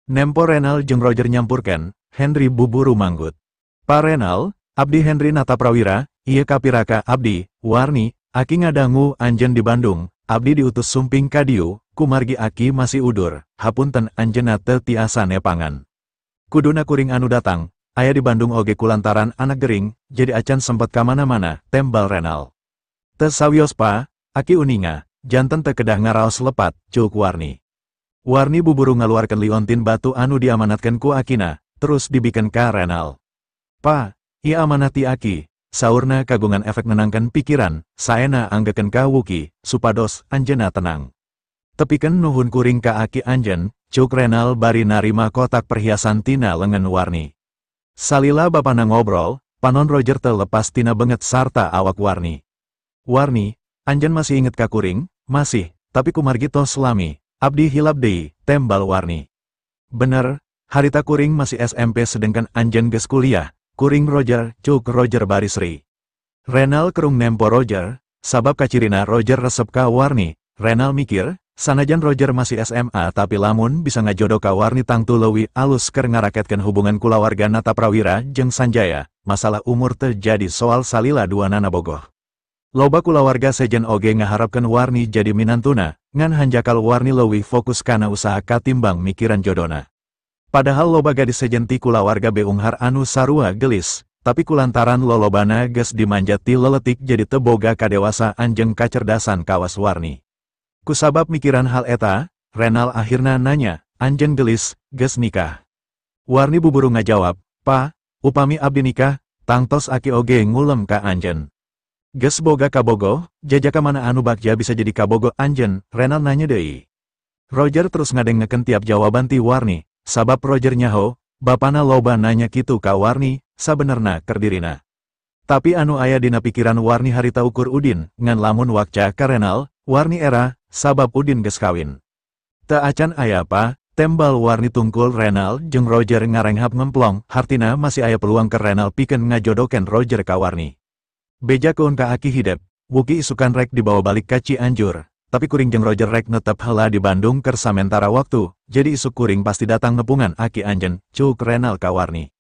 Nempo Renal jeung Roger nyampurkan, Henry buburu manggut. Pa Renal, abdi Henry Nata Prawira, ieu kapiraka abdi, warni, aki ngadangu anjeun di Bandung, abdi diutus sumping ka dieu, kumargi aki masih udur, hapunten anjeunna teu tiasa nepangan. Kuduna kuring anu datang, aya di Bandung oge kulantaran anak gering, jadi acan sempet kamana-mana, tembal Renal. Teu sawios pa, aki uninga, janten teu kedah ngaraos lepat, cuk warni. Warni buburu ngaluarkeun liontin batu anu diamanatkeun ku akina, terus dibikeun ka Renal. Pa, ieu amanah ti aki, saurna kagungan efek nenangkeun pikiran, saena anggekeun ka Wuki, supados anjeunna tenang. Tepikeun nuhun kuring ka aki anjeun, cuk Renal bari narima kotak perhiasan tina lengan warni. Salila bapana ngobrol, panon Roger teu lepas tina benget sarta awak warni. Warni, anjeun masih inget ka kuring? Masih, tapi kumargi tos lami, abdi hilap deui, tembal warni. Bener, harita kuring masih SMP sedangkan anjeun geus kuliah, kuring Roger, cuk Roger barisri. Renal kerung nempo Roger, sabab kacirina Roger resep ka warni, Renal mikir, sanajan Roger masih SMA tapi lamun bisa ngajodoh ka warni tangtu leuwih alus keur ngaraketkeun hubungan kulawarga Nata Prawira jeung Sanjaya, masalah umur teu jadi soal salila duanana bogoh. Loba kulawarga sejen oge ngaharapkeun warni jadi minantuna, ngan hanjakal warni leuwih fokus kana usaha katimbang mikiran jodona. Padahal loba gadis sejen ti kulawarga beunghar anu sarua gelis, tapi kulantaran lolobana geus dimanjat ti leletik jadi teu boga kadewasaan jeung kacerdasan kawas warni. Kusabab mikiran hal eta, Renal akhirna nanya, anjeun gelis, geus nikah? Warni buburu ngajawab, pa, upami abdi nikah, tangtos aki oge ngulem ka anjeun. Geus boga kabogoh, jajaka mana anu bagja bisa jadi kabogoh anjeun, Renal nanya deui. Roger terus ngadengekeun tiap jawaban ti warni, sabab Roger nyaho, bapana loba nanya kitu ka warni, sabenerna keur dirina. Tapi anu aya dina pikiran warni harita ukur Udin, ngan lamun wakca ka Renal, warni era, sabab Udin geus kawin. Teu acan aya apa, tembal warni tungkul Renal jeung Roger ngarenghap ngemplong, hartina masih aya peluang ke Renal pikeun ngajodokeun Roger ka warni. Beja keun ka aki hidep, Wuki isukan rek dibawa balik ka Cianjur, tapi kuring jeung Roger rek netep heula di Bandung keur samentara waktu, jadi isuk kuring pasti datang nepungan aki anjeun, cuk Renal ka warni.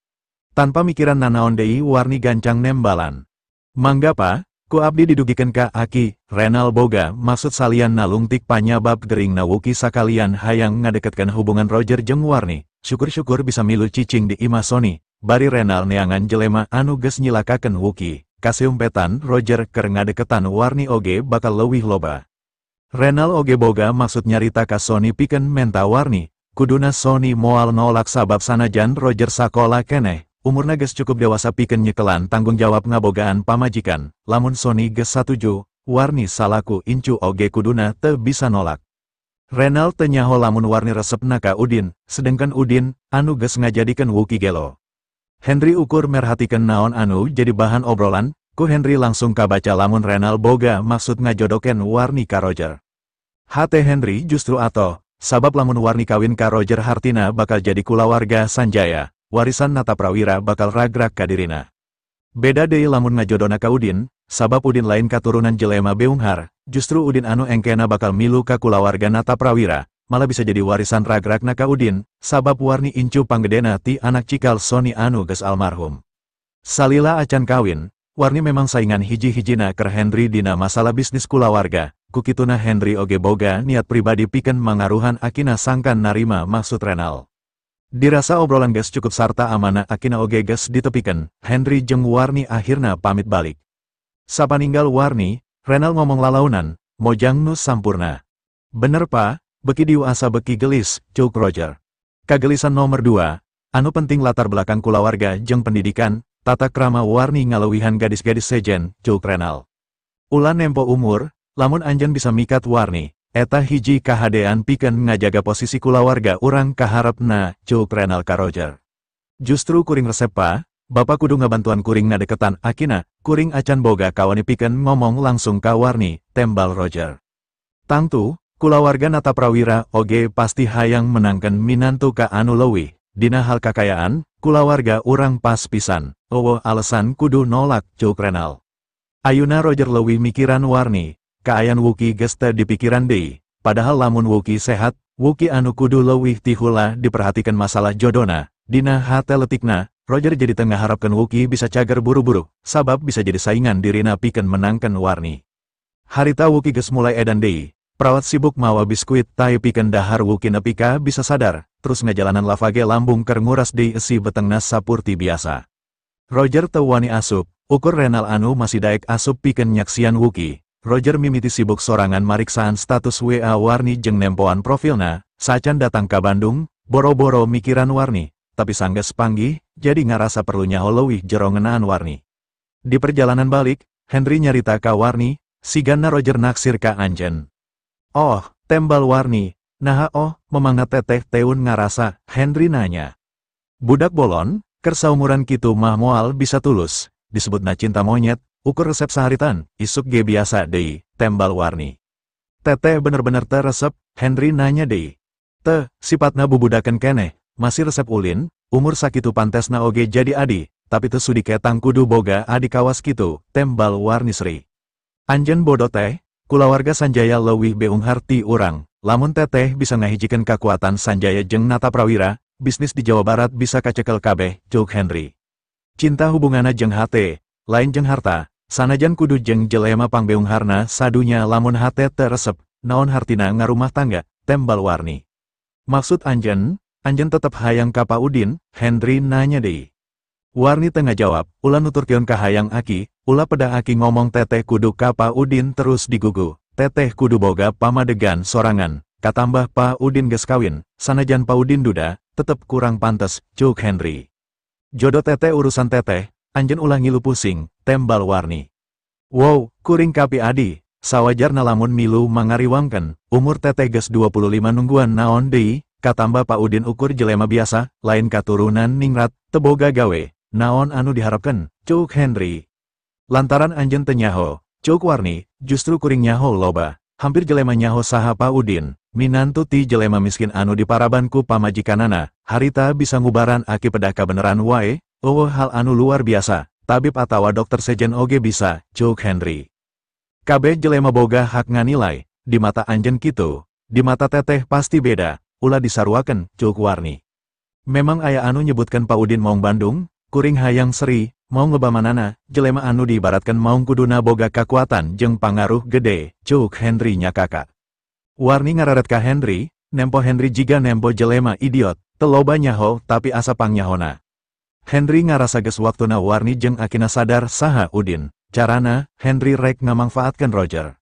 Tanpa mikiran nanaon deui warni gancang nembalan. Mangga pa, ku abdi didugikeun ka aki, Renal boga maksud salian nalungtik panyabab geringna Wuki sakalian hayang ngadeketkeun hubungan Roger jeung warni, syukur-syukur bisa milu cicing di imah Sony, bari Renal neangan jelema anu geus nyilakakeun Wuki. Kaseumpetan Roger keur ngadeketan warni oge bakal leuwih loba. Renal oge boga maksud nyarita ka Sony pikeun menta warni, kuduna Sony moal nolak sabab sanajan Roger sakola keneh, umurna geus cukup dewasa pikeun nyekelan tanggung jawab ngabogaan pamajikan, lamun Sony geus satuju, warni salaku incu oge kuduna teu bisa nolak. Renal teu nyaho lamun warni resepna ka Udin, sedengkeun Udin, anu geus ngajadikeun Wuki gelo. Henry ukur merhatikeun naon anu jadi bahan obrolan, ku Henry langsung kabaca lamun Renal boga maksud ngajodokeun warni ka Roger. Hate Henry justru ato, sabab lamun warni kawin ka Roger hartina bakal jadi kulawarga Sanjaya, warisan Nata Prawira bakal ragrak ka dirina. Beda deui lamun ngajodona ka Udin, sabab Udin lain katurunan jelema beunghar, justru Udin anu engkena bakal milu ka kulawarga Nata Prawira, malah bisa jadi warisan ragrakna ka Udin, sabab warni incu panggedena ti anak cikal Sony anu geus almarhum. Salila acan kawin, warni memang saingan hiji-hijina keur Henry dina masalah bisnis kulawarga, kukituna Henry oge boga niat pribadi pikeun mangaruhan akina sangkan narima maksud Renal. Dirasa obrolan geus cukup sarta amanah akina oge geus ditepikeun, Henry jeung warni akhirna pamit balik. Sapaninggal warni, Renal ngomong lalaunan, mojang nu sampurna. Bener pa, beki diu asa beki gelis, cuk Roger. Kagelisan nomor 2, anu penting latar belakang kulawarga jeung pendidikan, tata krama warni ngalewihan gadis-gadis sejen, cuk Renal. Ulan nempo umur, lamun anjeun bisa mikat warni, eta hiji kahadean pikeun ngajaga posisi kulawarga urang kaharepna, cuk Renal ka Roger. Justru kuring resep pa, bapa kudu ngabantuan kuring ngadeketan akina, kuring acan boga kawani pikeun ngomong langsung ka warni, tembal Roger. Tangtu, kulawarga Nata Prawira oge pasti hayang menangkan minantu ka anu leuwih, dina hal kakayaan, kulawarga urang pas pisan, owo alasan kudu nolak, cuk Renal. Ayuna Roger leuwih mikiran warni, kaayan Wuki geus teu dipikiran deui, padahal lamun Wuki sehat, Wuki anu kudu leuwih ti heula diperhatikan masalah jodona, dina hate letikna, Roger jadi tengah harapkan Wuki bisa cager buru-buru, sabab bisa jadi saingan dirina pikeun menangkan Warni. Harita Wuki geus mulai edan deui, perawat sibuk mawa biskuit tai pikeun dahar Wuki nepika bisa sadar, terus ngajalanan lavage lambung keur nguras deui esi betengna sapurti biasa. Roger teu wani asup, ukur renal anu masih daek asup pikeun nyaksian Wuki. Roger mimiti sibuk sorangan mariksaan status WA Warni jeung nempoan profilna, sacan datang ka Bandung, boro-boro mikiran Warni, tapi sanggeus panggih, jadi ngarasa perlu nyaho leuwih jero ngeunaan Warni. Di perjalanan balik, Henry nyarita ka Warni, sigana Roger naksir ka Anjen. Oh, tembal Warni, naha memangna teteh teun ngarasa, Henry nanya. Budak bolon, keur saumuran kitu mah moal bisa tulus, disebutna cinta monyet. Ukur resep seharitan, isuk ge biasa deui, tembal Warni. Teteh bener-bener teu resep, Henry nanya deui. Teu, sifatna bubudakeun keneh, masih resep ulin, umur sakitu pantesna oge jadi adi, tapi teu sudi ketang kudu boga adi kawas kitu, tembal Warni Sri. Anjeun bodo teh, kulawarga Sanjaya leuwih beunghar ti urang, lamun teteh bisa ngahijikeun kakuatan Sanjaya jeung Nata Prawira, bisnis di Jawa Barat bisa kacekel kabeh, jog Henry. Cinta hubunganna jeung hate, lain jeung harta, sanajan kudu jeung jelema pangbeungharna sadunya lamun hate teu resep, naon hartina ngarumah tangga, tembal Warni. Maksud Anjen tetep hayang ka Pa Udin, Henry nanya deui. Warni teu ngajawab, ulah nuturkeun ka hayang Aki, ulah peda Aki ngomong teteh kudu ka Pa Udin terus digugu, teteh kudu boga pamadegan sorangan, katambah Pa Udin geus kawin, sanajan Pa Udin duda, tetep kurang pantes, cuk Henry. Jodoh teteh urusan teteh, Anjen ulah ngilu pusing, tembal Warni. Wow, kuring kapi adi, sawajarna lamun milu mangariwangkeun, umur teteh geus 25 nungguan naon deui, katambah Pa Udin ukur jelema biasa, lain katurunan ningrat, teu boga gawe, naon anu diharapkeun, cuk Henry. Lantaran Anjen teu nyaho, cuk Warni, justru kuring nyaho loba, hampir jelema nyaho saha Pa Udin, minantu ti jelema miskin anu diparaban ku pamajikanana, harita bisa ngubaran Aki pedah kabeneran wae. Hal anu luar biasa, tabib atawa dokter sejen oge bisa, cuk Henry. Kabeh jelema boga hak nganilai, di mata Anjen kitu, di mata teteh pasti beda, ulah disaruakeun, cuk Warni. Memang aya anu nyebutkan Pa Udin maung Bandung, kuring hayang Sri, mau ngebamanana, jelema anu diibaratkan maung kuduna boga kakuatan jeung pangaruh gede, cuk Henry nya kakak. Warni ngararet ka Henry, nempo Henry jiga nempo jelema idiot, teu loba nyaho tapi asa pangyahona. Henry ngarasa geus waktuna Warni jeung Akina sadar saha Udin, carana, Henry rek ngamangfaatkeun Roger.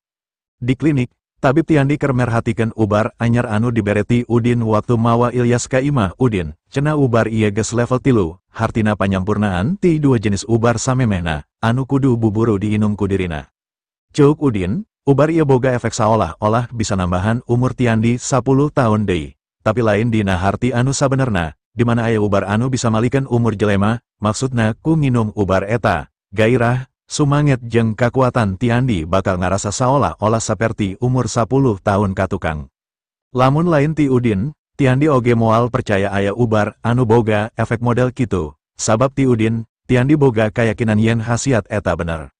Di klinik, tabib Tiandi keur merhatikeun ubar anyar anu dibereti Udin waktu mawa Ilyas ka imah Udin, cenah ubar ieu geus level 3, hartina panyampurnaan ti 2 jenis ubar samemehna, anu kudu buburu diinum ku dirina. Cuk Udin, ubar ieu boga efek saolah-olah bisa nambahan umur Tiandi 10 tahun deui, tapi lain dina harti anu sabenerna. Di mana aya ubar anu bisa malikeun umur jelema, maksudna ku nginum ubar eta, gairah, sumanget jeung kakuatan Tiandi bakal ngarasa saolah-olah saperti umur 10 tahun katukang. Lamun lain ti Udin, Tiandi oge moal percaya aya ubar anu boga efek model kitu, sabab ti Udin, Tiandi boga kayakinan yen hasiat eta bener.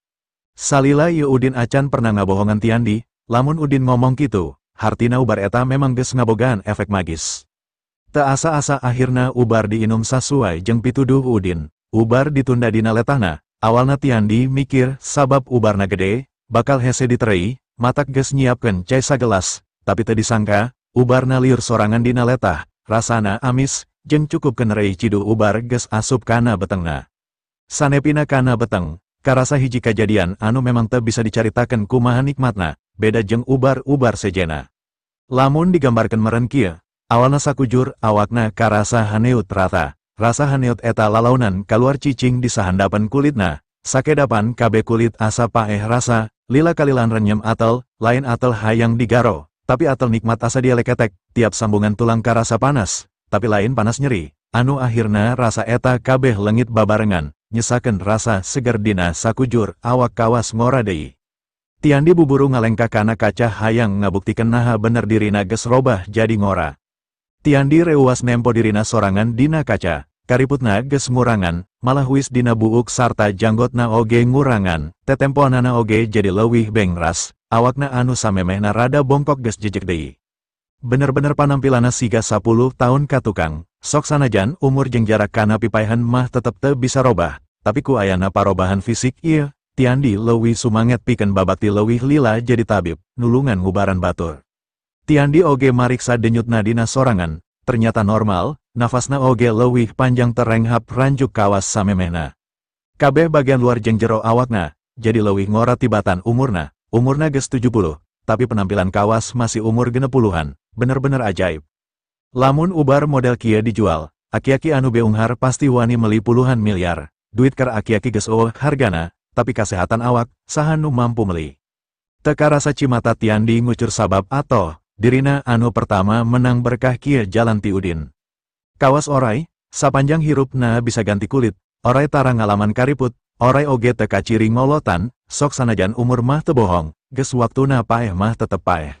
Salila ieu Udin acan pernah ngabohongan Tiandi, lamun Udin ngomong kitu, hartina ubar eta memang geus ngabogaan efek magis. Teu asa-asa akhirna ubar diinum sasuai jeung pituduh Udin. Ubar ditunda dina letahna, awalna Tiandi mikir sabab ubarna gede, bakal hese diterei, matak geus nyiapkeun cai sagelas, tapi teu disangka, ubarna liur sorangan dina letah, rasana amis, jeung cukup kenerei cidu ubar geus asup kana betengna. Sanepina kana beteng, karasa hiji kajadian anu memang teu bisa dicaritakeun kumaha nikmatna, beda jeung ubar-ubar sejena. Lamun digambarkeun meureun kieu, awalna sakujur awakna karasa haneut rata. Rasa haneut eta lalaunan kaluar cicing di sahandapan kulitna. Sakedapan kabe kulit asa paeh rasa, lila kalilan renyem atel, lain atel hayang digaro. Tapi atel nikmat asa dialeketek, tiap sambungan tulang karasa panas. Tapi lain panas nyeri. Anu akhirna rasa eta kabeh lengit babarengan, nyesakeun rasa seger dina sakujur awak kawas ngora deui. Tiandi buburu ngalengka kana kaca hayang ngabuktikeun naha bener dirina geus robah jadi ngora. Tiandi reuwas nempo dirina sorangan dina kaca, kariputna geus ngurangan, malah wis dina buuk sarta janggotna oge ngurangan, tetempoanana oge jadi leuwih bengras, awakna anu samemehna rada bongkok geus jejeg deui. bener-bener penampilanna siga 10 tahun katukang. Sok sanajan umur jeung jarak kana pipaehan mah tetep teu bisa robah, tapi ku ayana parobahan fisik ieu, Tiandi leuwih sumanget pikeun babakti leuwih lila jadi tabib, nulungan ngubaran batur. Tiandi oge mariksa denyutna dina sorangan, ternyata normal, nafasna oge leuwih panjang terenghap ranjuk kawas samemehna. Kabeh bagian luar jeung jero awakna, jadi leuwih ngora tibatan umurna geus 70, tapi penampilan kawas masih umur 60-an, bener-bener ajaib. Lamun ubar model kieu dijual, aki-aki anu beunghar pasti wani meuli puluhan miliar. Duit keur aki-aki geus eueuh hargana, tapi kasehatan awak, saha nu mampu meuli. Teu karasa cimata Tiandi ngucur sabab atoh, dirina anu pertama menang berkah kieu jalan ti Udin. Kawas oray, sapanjang hirupna bisa ganti kulit, oray tara ngalaman kariput, oray oge teu kaciri ngolotan, sok sanajan umur mah teu bohong, geus waktuna paeh mah tetep paeh.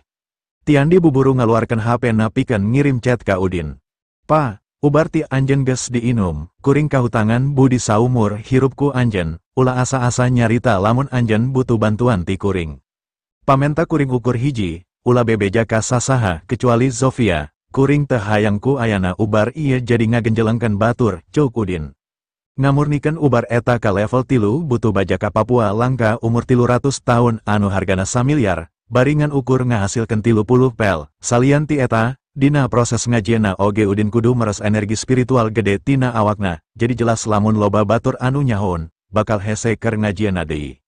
Tiandi buburu ngaluarkeun HP-na pikeun ngirim chat ka Udin. Pa, ubar ti anjeun geus diinum, kuring kahutangan budi saumur hirupku anjeun, ulah asa-asa nyarita lamun anjeun butuh bantuan ti kuring. Pamenta kuring ukur hiji, ulah bebeja ka sasaha kecuali Zofia, kuring teu hayangku ayana ubar ieu jadi ngagenjelengkeun batur, ceuk Udin. Ngamurnikeun ubar eta ka level 3 butuh baja ka Papua langka umur 300 tahun anu hargana 1 miliar. Baringan ukur ngahasilkeun 30 pel, salian ti eta, dina proses ngajienna oge Udin kudu meres energi spiritual gede tina awakna, jadi jelas lamun loba batur anu nyahon, bakal hese keur ngajienna deui.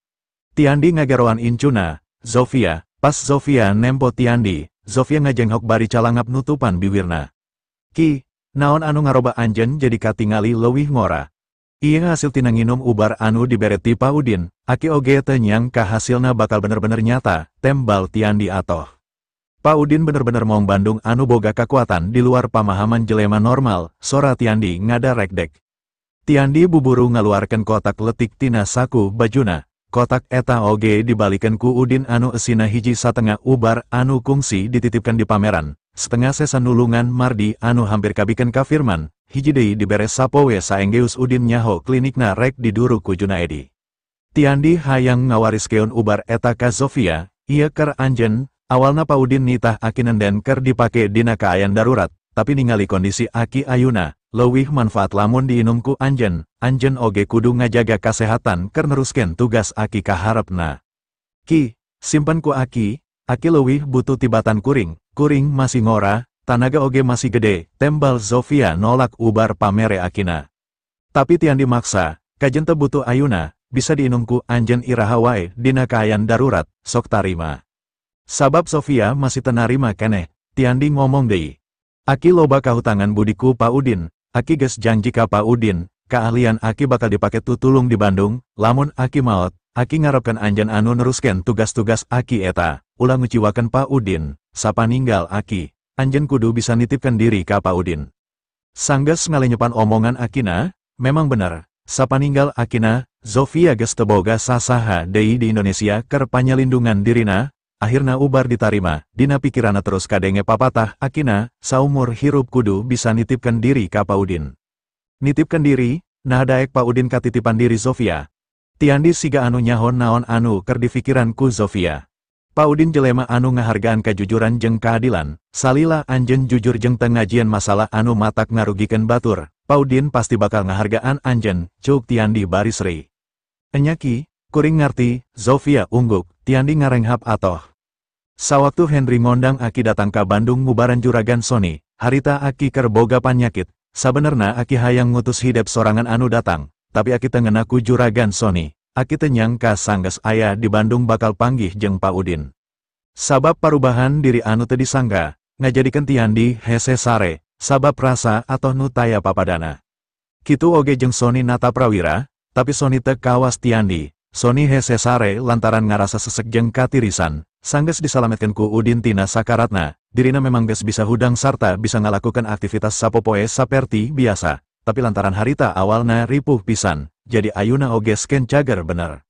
Tiandi ngageroan incuna, Zofia, pas Zofia nempo Tiandi, Zofia ngajenghok bari calangap nutupan bibirna. Ki, naon anu ngaroba anjeun jadi katingali leuwih ngora. Ieu hasil tina nginum ubar anu dibere ti Pa Udin, aki oge teu nyangka hasilna bakal bener-bener nyata, tembal Tiandi atoh. Pa Udin bener-bener mong Bandung anu boga kakuatan di luar pamahaman jelema normal, sora Tiandi ngadarek dek. Tiandi buburu ngaluarkeun kotak letik tina saku bajuna, kotak eta oge dibalikeun ku Udin anu eusina hiji satengah ubar anu kungsi dititipkeun di pameran, setengah sesa nulungan Mardi anu hampir kabikeun ka Firman. Hiji deui dibere sapoe saenggeus Udin nyaho klinikna rek diduru ku Junaedi. Tiandi hayang ngawariskeun ubar eta ka Zofia, ieu keur anjeun, awalna Pa Udin nitah aki nenden keur dipake dina kaayaan darurat, tapi ningali kondisi aki ayuna, leuwih manfaat lamun diinum ku anjeun, anjeun oge kudu ngajaga kasehatan keur neruskeun tugas aki kaharepna. Ki, simpen ku aki leuwih butuh tibatan kuring masih ngora, tanaga oge masih gede, tembal Zofia nolak ubar pamere akina. Tapi Tiandi maksa, kajen teu butuh ayuna, bisa diinumku anjeun iraha wae dina kaayaan darurat, sok tarima. Sabab Zofia masih tenarima keneh, Tiandi ngomong deui. Aki loba kahutangan budiku Pa Udin, aki geus janji ka Pa Udin, keahlian aki bakal dipake tutulung di Bandung, lamun aki maot, aki ngarepkeun anjeun anu neruskeun tugas-tugas aki eta, ulah nguciwakeun Pa Udin, sapaninggal aki. Anjeun kudu bisa nitipkan diri ka Pa Udin. Sanggeus ngalenyepan omongan akina, memang bener, sapaninggal akina, Zofia geus teu boga sasaha deui di Indonesia keur panyalindungan dirina, akhirna ubar ditarima, dina pikirana terus kadenge papatah akina, saumur hirup kudu bisa nitipkan diri ka Pa Udin. Nitipkan diri, nah daek Pa Udin katitipan diri Zofia. Tiandi siga anu nyahon naon anu keur difikiran ku Zofia. Pa Udin jelema anu ngahargaan kejujuran jeung keadilan, salila anjeun jujur jeung teu ngajieun masalah anu matak ngarugikeun batur, Pa Udin pasti bakal ngahargaan anjeun, ceuk Tiandi bari seri. Enyaki, kuring ngarti, Zofia ungguk, Tiandi ngarenghap atoh. Sawaktu Henry ngondang aki datang ka Bandung ngubaran juragan Sony, harita aki keur boga panyakit, sabenerna aki hayang ngutus hidep sorangan anu datang, tapi aki teu ngeuna ku juragan Sony. Aki teu nyangka sanggeus aya di Bandung bakal panggih jeung Pa Udin. Sabab parubahan diri anu teu disangka, ngajadikeun Tiandi hese sare, sabab rasa atoh nu taya papadana. Kitu oge jeung Sony Nataprawira, tapi Sony teu kawas Tiandi, Sony hese sare lantaran ngarasa sesek jeung katirisan, sanggeus disalametkeun ku Udin tina sakaratna, dirina memang geus bisa hudang sarta bisa ngalakukeun aktivitas sapopoe saperti biasa, tapi lantaran harita awalna ripuh pisan. Jadi ayuna oge sken cager bener.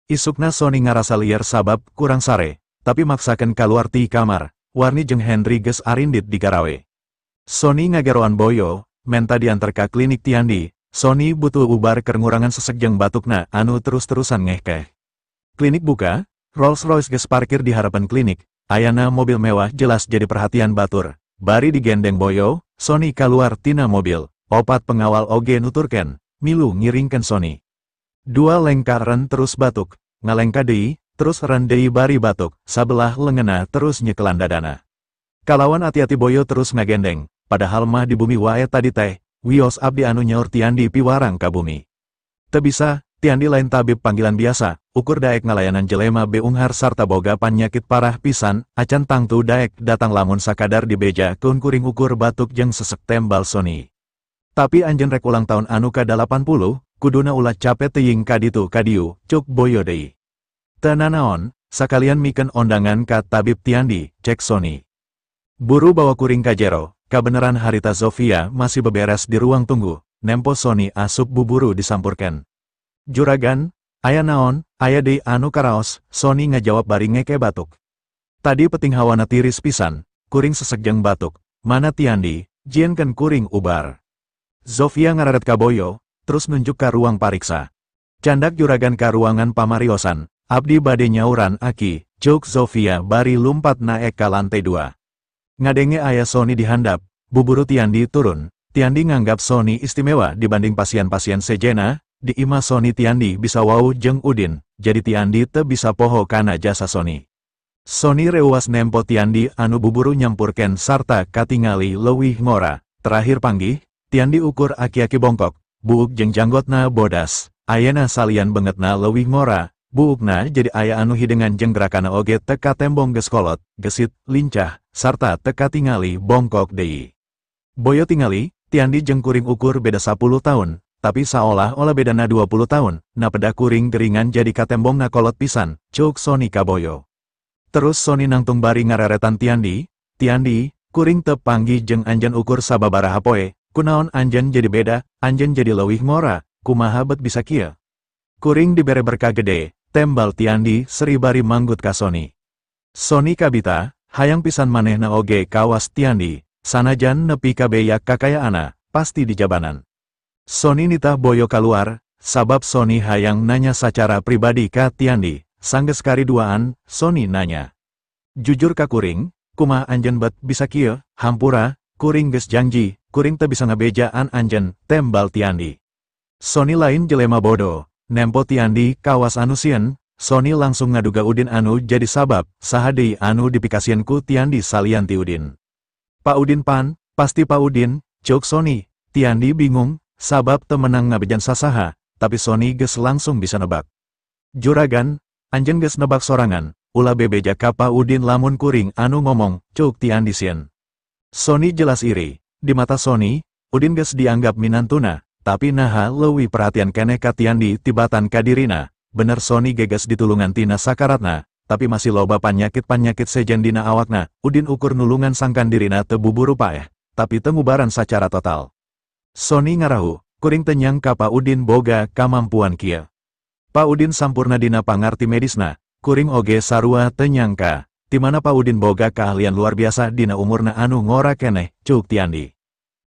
Isukna Sony ngarasa liar sabab kurang sare, tapi maksakeun kaluar ti kamar, Warni jeung Henry geus arindit di garawe. Sony ngageroan boyo, menta diantar ka klinik Tiandi, Sony butuh ubar keur ngurangan sesek jeung batukna anu terus-terusan ngehkeh. Klinik buka, Rolls-Royce geus parkir di harapan klinik, ayana mobil mewah jelas jadi perhatian batur. Bari digendeng boyo, Sony keluar tina mobil. Opat pengawal oge nuturken, milu ngiringken Sony. Dua lengkaren terus batuk, ngalengka deui, terus ren deui bari batuk, sabelah lengena terus nyekelan dadana. Kalawan hati-hati boyo terus ngagendeng, padahal mah di bumi wae tadi teh, wios abdi anu nyaur Tiandi piwarang ka bumi. Teu bisa, Tiandi lain tabib panggilan biasa, ukur daek ngalayanan jelema beunghar sarta boga panyakit parah pisan, acan tangtu daek datang lamun sakadar di beja keun kuring ukur batuk jeung sesek tembal Sony. Tapi anjeun rek ulang tahun anu ka-80, kuduna ulah capek teuing kaditu kadiu, cuk boyo deui. Teu nanaon, sakalian mikeun ondangan ka tabib Tiandi, cek Sony. Buru bawa kuring ka jero, kabeneran harita Zofia masih beberes di ruang tunggu, nempo Sony asup buburu disampurkan. Juragan, aya naon, aya deui anu karaos, Sony ngajawab bari ngeke batuk. Tadi peting hawana tiris pisan, kuring sesek jeung batuk, mana Tiandi, jienkeun kuring ubar. Zofia ngararet ka boyo, terus nunjuk ka ruang pariksa. Candak juragan ka ruangan pamariosan, abdi bade nyauran aki, cuk Zofia bari lumpat naek ka lantai 2. Ngadenge aya Sony dihandap, buburu Tiandi turun. Tiandi nganggap Sony istimewa dibanding pasien-pasien sejena, di imah Sony Tiandi bisa wau jeung udin, jadi Tiandi teu bisa poho kana jasa Sony. Sony reuwas nempo Tiandi anu buburu nyampurken sarta katingali leuwih ngora. Terakhir panggih, Tiandi ukur aki-aki bongkok, buuk jeung janggotna bodas, ayana salian bangetna leuwih ngora, buukna jadi aya anu hidengan jeung gerakana oge teka tembong geus kolot, gesit, lincah, sarta teka tingali bongkok deui. Boyo tingali, Tiandi jeung kuring ukur beda 10 tahun, tapi saolah-olah bedana 20 tahun, na peda kuring geringan jadi katembongna kolot pisan, cuk Sony ka boyo. Terus Sony nangtung bari ngareretan Tiandi, Tiandi, kuring teu panggih jeung anjeun ukur sababaraha poe. Kunaon anjen jadi beda, anjen jadi leuwih ngora, kumaha bet bisa kieu. Kuring dibere berkah gede, tembal Tiandi seri bari manggut ka Sony. Sony kabita, hayang pisan manehna oge kawas Tiandi, sanajan nepi ka beyak kakayaana, pasti di jabanan. Sony nitah boyo kaluar, sabab Sony hayang nanya sacara pribadi ka Tiandi, sanggeus kariduaan, Sony nanya. Jujur ka kuring, kumaha anjen bet bisa kieu, hampura, kuring geus janji. Kuring teu bisa ngabejaan anjen, tembal Tiandi. Sony lain jelema bodoh, nempo Tiandi kawas anu sieun, Sony langsung ngaduga udin anu jadi sabab, saha deui anu dipikasieun ku Tiandi salian ti udin. Pak Udin pan, pasti Pak Udin, cuk Sony. Tiandi bingung, sabab teu meunang ngabejan sasaha, tapi Sony geus langsung bisa nebak. Juragan, anjeun geus nebak sorangan, ulah bebeja ka Pak Udin lamun kuring anu ngomong, cuk Tiandi sieun. Sony jelas iri. Di mata Sony, Udin geus dianggap minantuna, tapi naha leuwih perhatian keneh ka Tiandi tibatan ka dirina. Bener Sony gegas ditulungan tina sakaratna, tapi masih loba panyakit-panyakit sejen dina awakna. Udin ukur nulungan sangkan dirina teu buburu paeh, tapi teu ngubaran sacara total. Sony ngarahu, kuring teu nyangka Pak Udin boga kamampuan kieu. Pak Udin sampurna dina pangarti medisna, kuring oge sarua teu nyangka. Di mana Pak Udin boga keahlian luar biasa dina umurna anu ngora keneh, cuk Tiandi.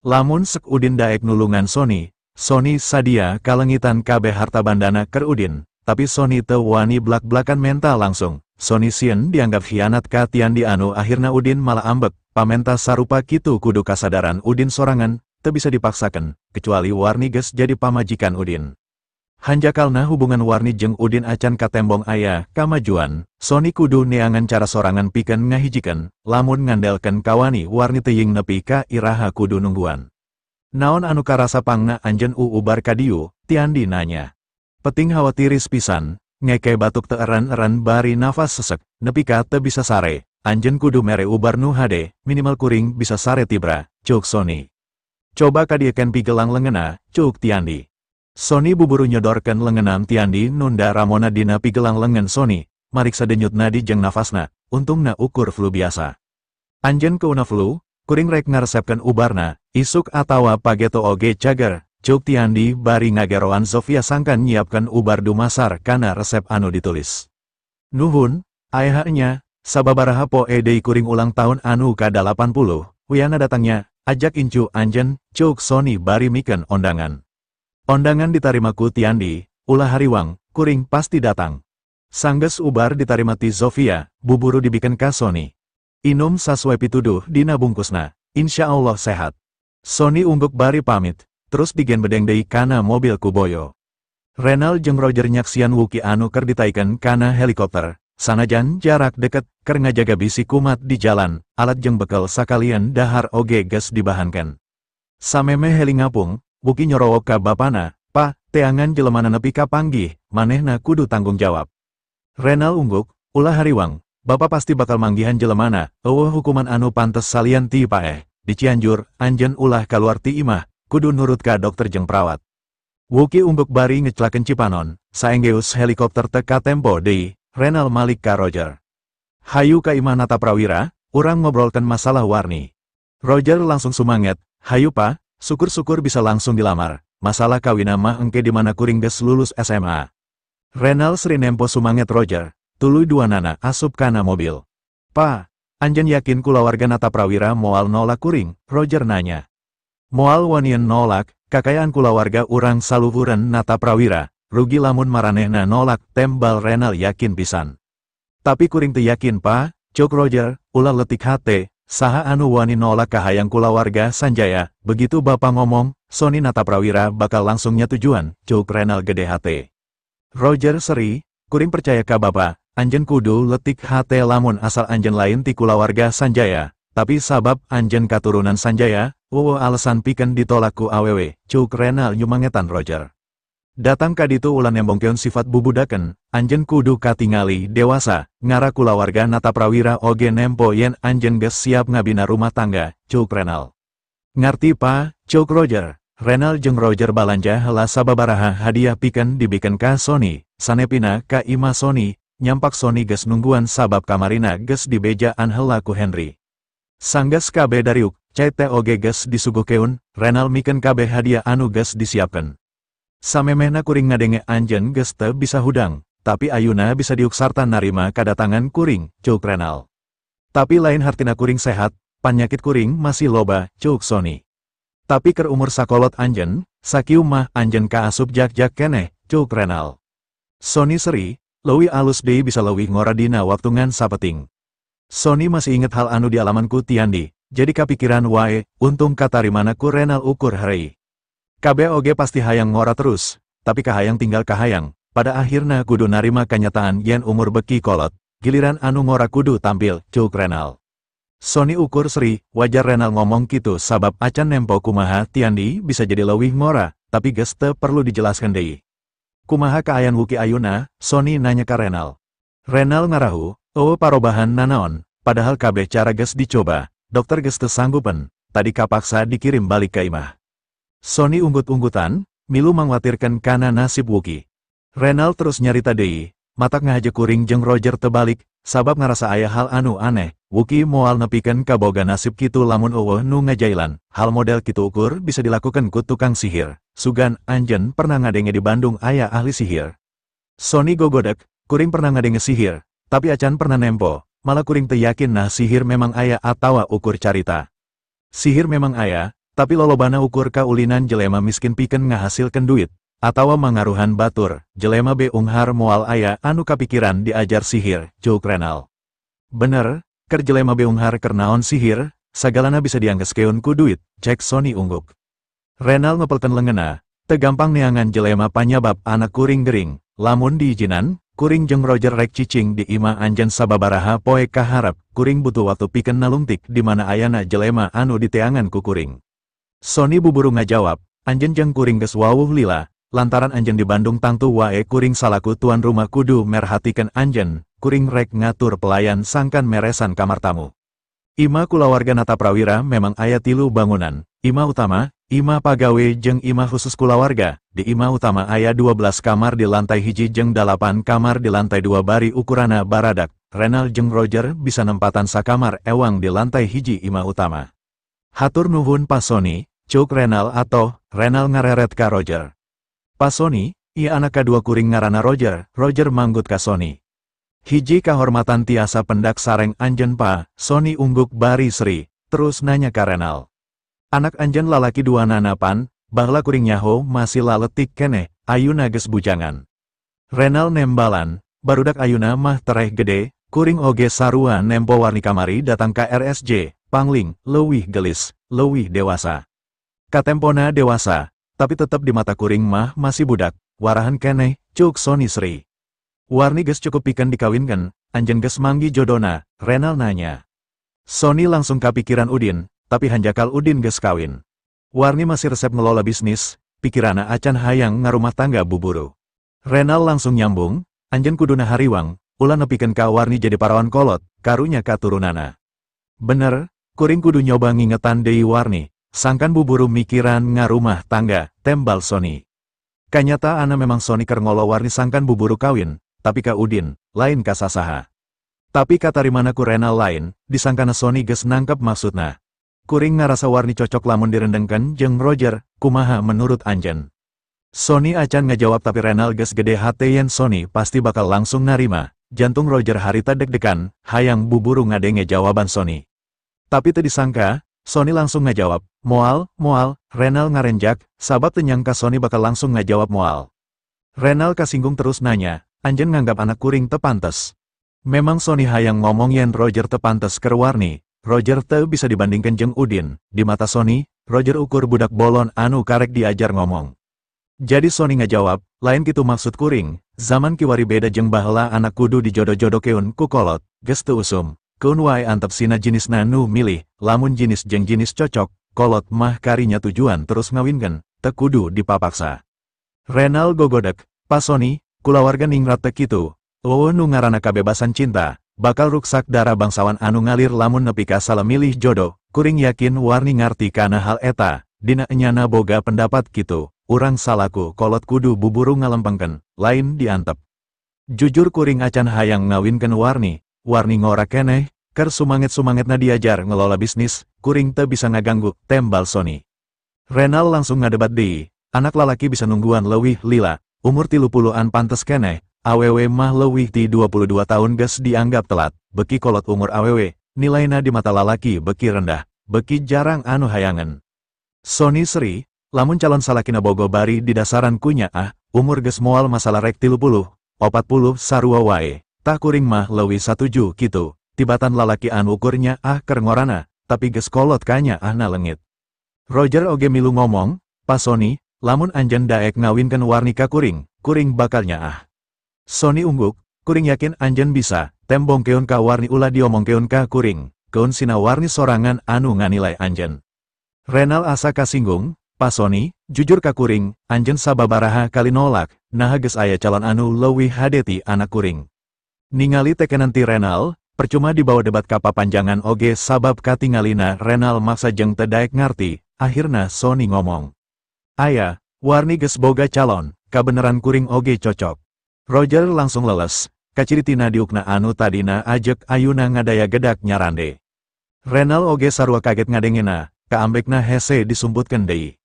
Lamun sek Udin daek nulungan Sony, Sony sadia kalengitan kabeh harta bandana keur Udin, tapi Sony teu wani blak-blakan mental langsung. Sony sieun dianggap khianat ka Tiandi anu akhirna Udin malah ambek, pamenta sarupa kitu kudu kasadaran Udin sorangan, teu bisa dipaksakan, kecuali Warni geus jadi pamajikan Udin. Hanjakalna hubungan Warni jeung Udin acan katembong aya kamajuan, Sony kudu neangan cara sorangan pikeun ngahijikeun, lamun ngandelkeun kawani Warni teuing nepi ka iraha kudu nungguan. Naon anu karasa pangna anjeun ubar ka dieu, Tiandi nanya. Peting khawatiris pisan, ngeke batuk teu eren-eren bari nafas sesek, nepi ka teu bisa sare, anjeun kudu mere ubar nu hade, minimal kuring bisa sare tibra, cuk Sony. Coba kadiekeun pigelang leungena, cuk Tiandi. Sony buburu nyodorkeun leungeunam Tiandi nunda ramona dina pigelang leungeun Sony, mariksa denyutna di jeung nafasna, untungna ukur flu biasa. Anjeun keuna flu, kuring rek ngaresepkeun ubarna, isuk atawa pageto oge cager, cuk Tiandi bari ngageroan Zofia sangkan nyiapkeun ubar dumasar kana resep anu ditulis. Nuhun, ayeuna, sababaraha poe deui kuring ulang tahun anu ka-80, wiana datangnya, ajak incu anjeun, cuk Sony bari mikeun ondangan. Ondangan ditarima ku Tiandi, ulah hariwang, kuring pasti datang. Sanggeus ubar ditarimati Zofia, buburu dibikin ka Sony. Inum sasue pituduh dina bungkusna, insya Allah sehat. Sony ungguk bari pamit, terus digen bedeng deui kana mobil ku Boyo. Renal jeung Roger nyaksian Wookie anu keur ditaikeun kana helikopter. Sanajan jarak deket, keur ngajaga bisi kumat di jalan, alat jeung bekel sakalian dahar oge geus dibahankeun. Sameme heli ngapung, Wookie nyorowok ka bapana, "Pa, teangan jelemana nepi ka panggih, manehna kudu tanggung jawab." Renal ungguk, "Ulah hariwang, Bapak pasti bakal manggihan jelemana, eueuh hukuman anu pantes salian ti paeh. Di Cianjur, anjeun ulah kaluar ti imah, kudu nurut ka dokter jeung perawat." Wookie ungguk bari ngeclakeun Cipanon, saenggeus helikopter teu katempo deui. Renal malik ka Roger. "Hayu ka imah Nata Prawira, urang ngobrolkeun masalah Warni." Roger langsung sumanget, "Hayu pa, syukur-syukur bisa langsung dilamar. Masalah kawina mah engke dimana kuring geus lulus SMA." Renal seri nempo sumanget Roger, tuluy duanana asup kana mobil. "Pa, anjeun yakin kulawarga Nata Prawira moal nolak kuring?" Roger nanya. "Moal wanieun nolak, kakayaan kulawarga urang saluhureun Nata Prawira. Rugi lamun maranehna nolak," tembal Renal yakin pisan. "Tapi kuring teu yakin pa," cuk Roger, ulah letik hate, "saha anu wani nolak kahayang kulawarga Sanjaya, begitu Bapak ngomong, Sony Nata Prawira bakal langsung nyetujuan," cuk Renal gede hate. Roger seri, "Kuring percaya ka Bapak, anjeun kudu letik hate lamun asal anjeun lain ti kulawarga Sanjaya, tapi sabab anjeun katurunan Sanjaya, alasan pikeun ditolak ku awewe," cuk Renal nyumangetan Roger. "Datang ka ditu ulah nembongkeun sifat bubudaken, anjeun kudu katingali dewasa, ngara kulawarga Nata Prawira oge nempo yen anjeun geus siap ngabina rumah tangga," cuk Renal. "Ngarti pa," cuk Roger. Renal jeung Roger balanja heula sababaraha hadiah pikeun dibikeun ka Sony, sanepina ka imah Sony, nyampak Sony geus nungguan sabab kamarina geus dibejaan heula ku Henry. Sanggeus kabeh dariuk, cai teh oge geus disuguhkeun, Renal mikeun kabeh hadiah anu geus disiapkeun. "Samemehna kuring ngadenge anjeun geus teu bisa hudang, tapi ayeuna bisa diuk sarta narima kadatangan kuring," cuk Renal. "Tapi lain hartina kuring sehat, panyakit kuring masih loba," cuk Sony. "Tapi keur umur sakolot anjeun, sakieu mah anjeun kaasup jak-jak keneh," cuk Renal. Sony seri, "Leuwih alus deui bisa leuwih ngora dina waktungan sapeting." Sony masih inget hal anu dialamanku Tiandi, jadi kapikiran wae, untung katarimana ku Renal ukur harei. "Kabeh oge pasti hayang ngora terus, tapi kahayang tinggal kahayang, pada akhirna kudu narima kenyataan yen umur beki kolot, giliran anu ngora kudu tampil," cuk Renal. Sony ukur seri, wajar Renal ngomong kitu sabab acan nempo kumaha Tiandi bisa jadi leuwih ngora, tapi geus teu perlu dijelaskeun deui. "Kumaha kaayaan Wookie ayeuna?" Sony nanya ka Renal. Renal ngarahu, "Parobahan nanaon, padahal kabeh cara geus dicoba, dokter geus teu sanggupen, tadi kapaksa dikirim balik ka imah." Sony unggut-unggutan, milu mangwatirkeun kana nasib Wookie. Renal terus nyarita deui, matak ngahaje kuring jeung Roger tebalik, sabab ngarasa aya hal anu aneh, Wookie moal nepikeun kaboga nasib kitu lamun eueuh nu ngajailan, hal model kitu ukur bisa dilakukan ku tukang sihir, sugan anjeun pernah ngadenge di Bandung aya ahli sihir. Sony gogodek, kuring pernah ngadenge sihir, tapi acan pernah nempo, malah kuring teu yakin nah sihir memang aya atawa ukur carita. Sihir memang aya, tapi lolobana ukur kaulinan jelema miskin pikeun ngahasilkeun duit, atawa mangaruhan batur, jelema be unghar moal aya anu kapikiran diajar sihir, cuk Renal. "Bener, keur jelema be unghar keur naon sihir, sagalana bisa dianggeskeun ku duit," cek Sony ungguk. Renal ngepelkeun leungeunna, teu gampang neangan jelema panyabab anak kuring gering, lamun diijinan, kuring jeung Roger rek cicing di imah anjeun sababaraha poe kaharep, kuring butuh waktu pikeun nalungtik di mana ayana jelema anu diteangan ku kuring. Sony buburu ngajawab, "Anjeun jeung kuring geus wawuh lila, lantaran anjeun di Bandung tangtu wae kuring salaku tuan rumah kudu merhatikeun anjeun, kuring rek ngatur pelayan sangkan meresan kamar tamu." Imah kulawarga Nata Prawira memang aya 3 bangunan, imah utama, imah pagawe jeung imah khusus kulawarga. Di imah utama aya 12 kamar di lantai 1 jeung 8 kamar di lantai 2 bari ukurana baradak. Renal jeung Roger bisa nempatan sakamar ewang di lantai 1 imah utama. "Hatur nuhun Pa Sony," cuk Renal atau Renal ngareret ka Roger. "Pa Sony, ieu anak kadua kuring ngaranna Roger." Roger manggut ka Sony. "Hiji kahormatan tiasa pendak sareng anjeun Pa." Sony ungguk bari seri, terus nanya ka Renal. "Anak anjeun lalaki duanana pan, baheula kuring nyaho masih laletik keneh, ayeuna geus bujangan." Renal nembalan, barudak ayuna mah tereh gede, kuring oge sarua nempo warni kamari datang ka RSJ, pangling, leuwih gelis, leuwih dewasa. Katempona dewasa, tapi tetap di mata kuring mah masih budak, warahan keneh, cuk Sony Sri. Warni geus cukup pikeun dikawinkeun, anjeun geus manggi jodona, Renal nanya. Sony langsung kapikiran Udin, tapi hanjakal Udin geus kawin. Warni masih resep ngelola bisnis, pikirana acan hayang ngarumah tangga buburu. Renal langsung nyambung, anjeun kuduna hariwang, ulah nepikeun ka Warni jadi parawan kolot, karunya katurunana. Bener, kuring kudu nyoba ngingetan deui Warni, sangkan buburu mikiran ngarumah tangga, tembal Sony. Kanyata ana memang Sony keur ngolo Warni sangkan buburu kawin, tapi ka Udin, lain ka sasaha. Tapi katarimana ku Renal lain, disangkana Sony geus nangkep maksudna. Kuring ngarasa Warni cocok lamun direndengkeun jeung Roger, kumaha menurut anjeun. Sony acan ngajawab tapi Renal geus gede hate yen Sony pasti bakal langsung narima. Jantung Roger harita deg-degan, hayang buburu ngadenge jawaban Sony. Tapi teu disangka, Sony langsung ngajawab, moal, Renal ngarenjak, sabab teu nyangka Sony bakal langsung ngajawab moal. Renal kasinggung terus nanya, anjeun nganggap anak kuring teu pantes. Memang Sony hayang ngomong yen Roger teu pantes keur Warni, Roger teu bisa dibandingkeun jeung Udin. Di mata Sony, Roger ukur budak bolon anu karek diajar ngomong. Jadi Sony ngajawab, lain kitu maksud kuring, zaman kiwari beda jeung baheula anak kudu dijodoh-jodohkeun ku kolot, geus teu usum. Keun wae antep sina jenisna nu milih, lamun jenis jeung jenis cocok, kolot mah karinya tujuan terus ngawinkeun, teu kudu dipapaksa. Renal gogodek, pas Sony, kulawarga ningrat teu kitu. Nu ngaranna kabebasan cinta, bakal ruksak darah bangsawan anu ngalir lamun nepi ka salah milih jodoh, kuring yakin Warni ngarti kana hal eta, dina enyana boga pendapat kitu, urang salaku kolot kudu buburu ngalempengkeun, lain diantep. Jujur kuring acan hayang ngawinkeun Warni, Warni ngora keneh, keur sumanget-sumangetna diajar ngelola bisnis, kuring teu bisa ngaganggu, tembal Sony. Renal langsung ngadebat deui, anak lalaki bisa nungguan leuwih lila, umur 30-an pantes keneh. Awewe mah leuwih ti 22 tahun geus dianggap telat, beki kolot umur awewe, nilaina di mata lalaki beki rendah, beki jarang anu hayangan. Sony Sri, lamun calon salakina bogo bari di dasaran kunya umur geus moal masalah rek 30, 40 sarua wae, tah kuring mah leuwih satuju kitu, tibatan lalaki anu ukurnya keur ngorana, tapi geus kolot kanya na lengit. Roger oge milu ngomong, pas Sony, lamun anjeun daek ngawinkeun Warni ka kuring, kuring bakalnya Sony ungguk, kuring yakin anjeun bisa, tembongkeun ka Warni ulah diomongkeun ka kuring, keun sina Warni sorangan anu nganilai anjeun. Renal asa kasinggung, pas Sony, jujur ka kuring, anjeun sababaraha kali nolak, naha geus aya calon anu leuwih hadeti anak kuring. Ningali tekenan ti Renal, percuma dibawa debat ka papanjangan oge sabab katingalina Renal maksa jeung teu daek ngarti, akhirna Sony ngomong. Aya, Warni geus boga calon, kabeneran kuring oge cocok. Roger langsung leles, kaciritina diukna anu tadina ajek ayuna ngadaya gedak nyarande. Renal oge sarua kaget ngadengena, kaambekna hese disumputkeun deui.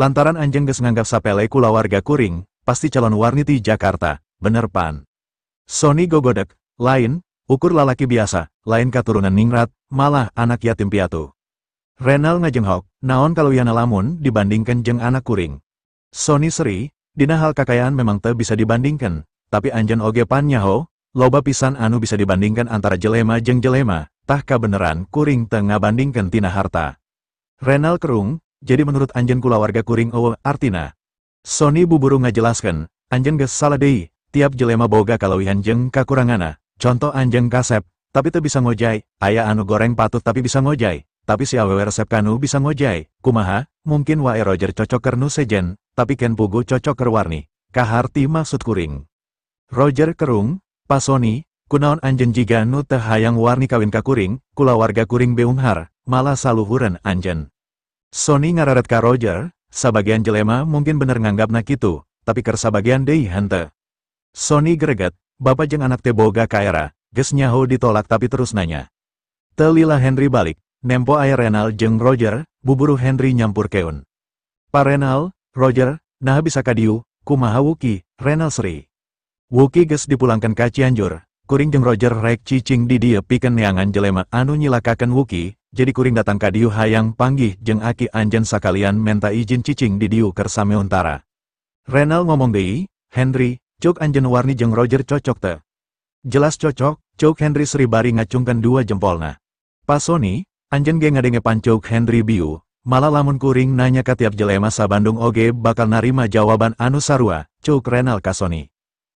Lantaran anjeun geus nganggap sapele kulawarga kuring, pasti calon Warni ti Jakarta, bener pan. Sony gogodek, lain, ukur lalaki biasa, lain katurunan ningrat, malah anak yatim piatu. Renal ngajenghok, naon kaluyana lamun dibandingkeun jeung anak kuring. Sony Sri, dina hal kakayaan memang teu bisa dibandingkeun. Tapi anjeun oge pan nyaho, loba pisan anu bisa dibandingkan antara jelema jeung jelema, tah kabeneran kuring teu ngabandingkeun tina harta. Renal kerung, jadi menurut anjeun kulawarga kuring artina. Sony buburu ngajelaskeun, anjeun geus salah deui, tiap jelema boga kalawihan jeung kakuranganna. Contoh anjeun kasep, tapi teu bisa ngojay, aya anu goreng patut tapi bisa ngojay, tapi si awewe resep kanu bisa ngojay, kumaha, mungkin wae Roger cocok keur nu sejen, tapi ken pugu cocok keur Warni, kaharti maksud kuring. Roger kerung, pas Sony, kunaon anjeun jiga nu teu hayang Warni kawin ka kuring, kulawarga kuring beunghar, malah saluhureun anjeun. Sony ngararet ka Roger, sabagian jelema mungkin bener nganggapna kitu, tapi keur sabagian deui henteu. Sony greget, bapa jeung anak teh boga kaera, geus nyaho ditolak tapi terus nanya. Teu lila Henry balik, nempo aya Renal jeung Roger, buburu Henry nyampurkeun. Pa Renal, Roger, naha bisa ka dieu, kumaha Wuki, Renal Sri. Wuki geus dipulangkan ka Cianjur, kuring jeung Roger rek cicing di dieu pikeun neangan jelema anu nyilakakeun Wuki, jadi kuring datang ka dieu hayang panggih jeung aki anjeun sakalian menta izin cicing di dieu keur sameuntara. Renal ngomong deui, Henry, cuk anjeun Warni jeung Roger cocok teu, Jelas cocok, Cuk Henry Sribari ngacungkan dua jempolna. Pasoni, anjen ge ngadenge pancuk Henry biu, malah lamun kuring nanya ka tiap jelema sa Bandung oge bakal narima jawaban anu sarua, Cuk Renal kasoni.